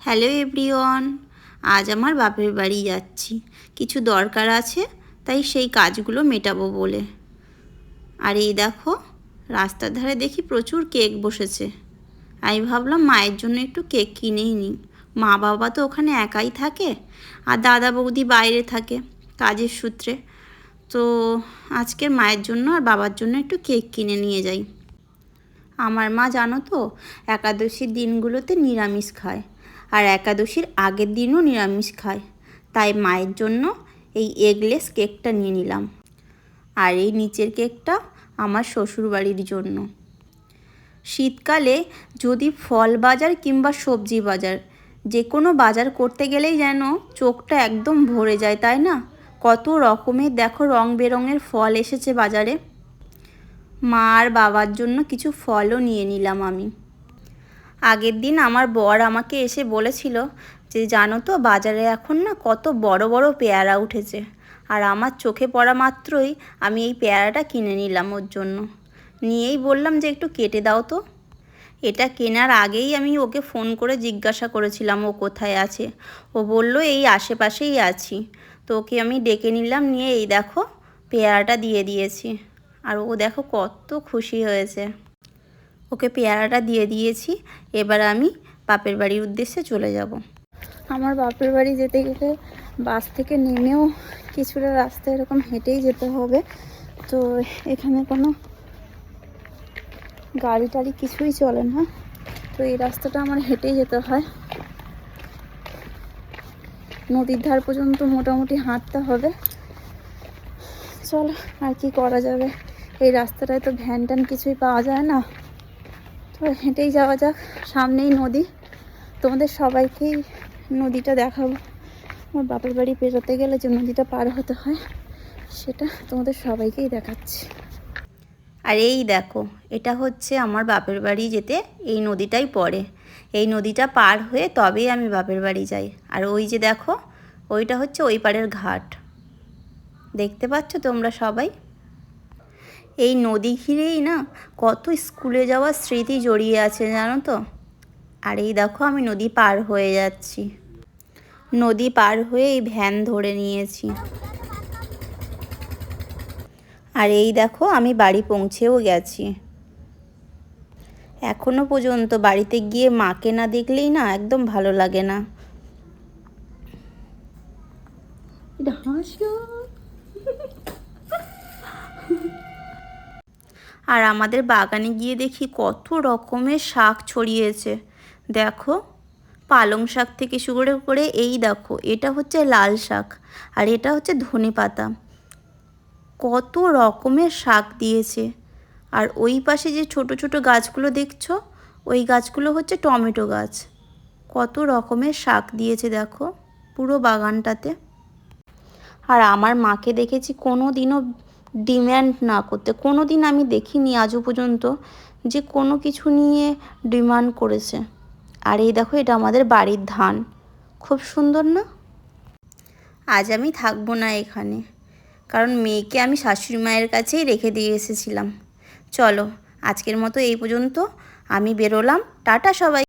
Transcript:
Hello everyone, আজ আমার বাপের বাড়ি যাচ্ছি। কিছু দরকার আছে, তাই সেই কাজগুলো মেটাবো বলে। আর এই দেখো, রাস্তার ধারে দেখি প্রচুর কেক বসেছে। আমি ভাবলাম মায়ের জন্য একটু কেক কিনেই নিই। মা বাবা তো ওখানে একাই থাকে, আর দাদা বৌদি বাইরে থাকে কাজের সূত্রে। তো আজকের মায়ের জন্য আর বাবার জন্য একটু কেক কিনে নিয়ে যাই। আমার মা জানো তো, একাদশীর দিনগুলোতে নিরামিষ খায়, আর একাদশীর আগের দিনও নিরামিষ খায়। তাই মায়ের জন্য এই এগলেস কেকটা নিয়ে নিলাম। আর এই নিচের কেকটা আমার শ্বশুরবাড়ির জন্য। শীতকালে যদি ফল বাজার কিংবা সবজি বাজার যে কোনো বাজার করতে গেলেই যেন চোখটা একদম ভরে যায়, তাই না? কত রকমের দেখো রং বেরঙের ফল এসেছে বাজারে। মা আর বাবার জন্য কিছু ফলও নিয়ে নিলাম আমি। আগের দিন আমার বর আমাকে এসে বলেছিল যে জানো তো, বাজারে এখন না কত বড় বড় পেয়ারা উঠেছে। আর আমার চোখে পড়া মাত্রই আমি এই পেয়ারাটা কিনে নিলাম ওর জন্য। নিয়েই বললাম যে একটু কেটে দাও তো। এটা কেনার আগেই আমি ওকে ফোন করে জিজ্ঞাসা করেছিলাম ও কোথায় আছে। ও বলল এই আশেপাশেই আছি। তো ওকে আমি ডেকে নিলাম, নিয়ে এই দেখো পেয়ারাটা দিয়ে দিয়েছি। আর ও দেখো কত খুশি হয়েছে। ওকে পেয়ারাটা দিয়ে দিয়েছি। এবার আমি বাপের বাড়ির উদ্দেশ্যে চলে যাব। আমার বাপের বাড়ি যেতে গেলে বাস থেকে নেমেও কিছুটা রাস্তা এরকম হেঁটেই যেতে হবে। তো এখানে কোনো গাড়ি টাড়ি কিছুই চলে না, তো এই রাস্তাটা আমার হেঁটেই যেতে হয়। নদীর ধার পর্যন্ত মোটামুটি হাঁটতে হবে। চলো, আর কি করা যাবে, এই রাস্তাটায় তো ভ্যান ট্যান কিছুই পাওয়া যায় না। তো হেঁটেই যাওয়া যাক। সামনেই নদী, তোমাদের সবাইকেই নদীটা দেখাবো। আমার বাপের বাড়ি পেরোতে গেলে যে নদীটা পার হতে হয় সেটা তোমাদের সবাইকেই দেখাচ্ছি। আর এই দেখো, এটা হচ্ছে আমার বাপের বাড়ি যেতে এই নদীটাই পড়ে। এই নদীটা পার হয়ে তবেই আমি বাপের বাড়ি যাই। আর ওই যে দেখো, ওইটা হচ্ছে ওই পাড়ের ঘাট। দেখতে পাচ্ছ তোমরা সবাই? এই নদী ঘিরেই না কত স্কুলে যাওয়ার স্মৃতি জড়িয়ে আছে জানো তো। আর এই দেখো, আমি নদী পার হয়ে যাচ্ছি। নদী পার হয়ে এই ভ্যান ধরে নিয়েছি। আর এই দেখো, আমি বাড়ি পৌঁছেও গেছি। এখনো পর্যন্ত বাড়িতে গিয়ে মাকে না দেখলেই না একদম ভালো লাগে না। আর আমাদের বাগানে গিয়ে দেখি কত রকমের শাক ছড়িয়েছে। দেখো, পালং শাক থেকে শুরু করে এই দেখো, এটা হচ্ছে লাল শাক, আর এটা হচ্ছে ধনেপাতা। কত রকমের শাক দিয়েছে। আর ওই পাশে যে ছোট ছোট গাছগুলো দেখছো, ওই গাছগুলো হচ্ছে টমেটো গাছ। কত রকমের শাক দিয়েছে দেখো পুরো বাগানটাতে। আর আমার মাকে দেখেছি কোনো দিনও ডিম্যান্ড না করতে। কোনো দিন আমি দেখিনি আজও পর্যন্ত যে কোনো কিছু নিয়ে ডিমান্ড করেছে। আর এই দেখো, এটা আমাদের বাড়ির ধান। খুব সুন্দর না? আজ আমি থাকবো না এখানে, কারণ মেয়েকে আমি শাশুড়ি মায়ের কাছেই রেখে দিয়ে এসেছিলাম। চলো, আজকের মতো এই পর্যন্ত। আমি বেরোলাম। টাটা সবাই।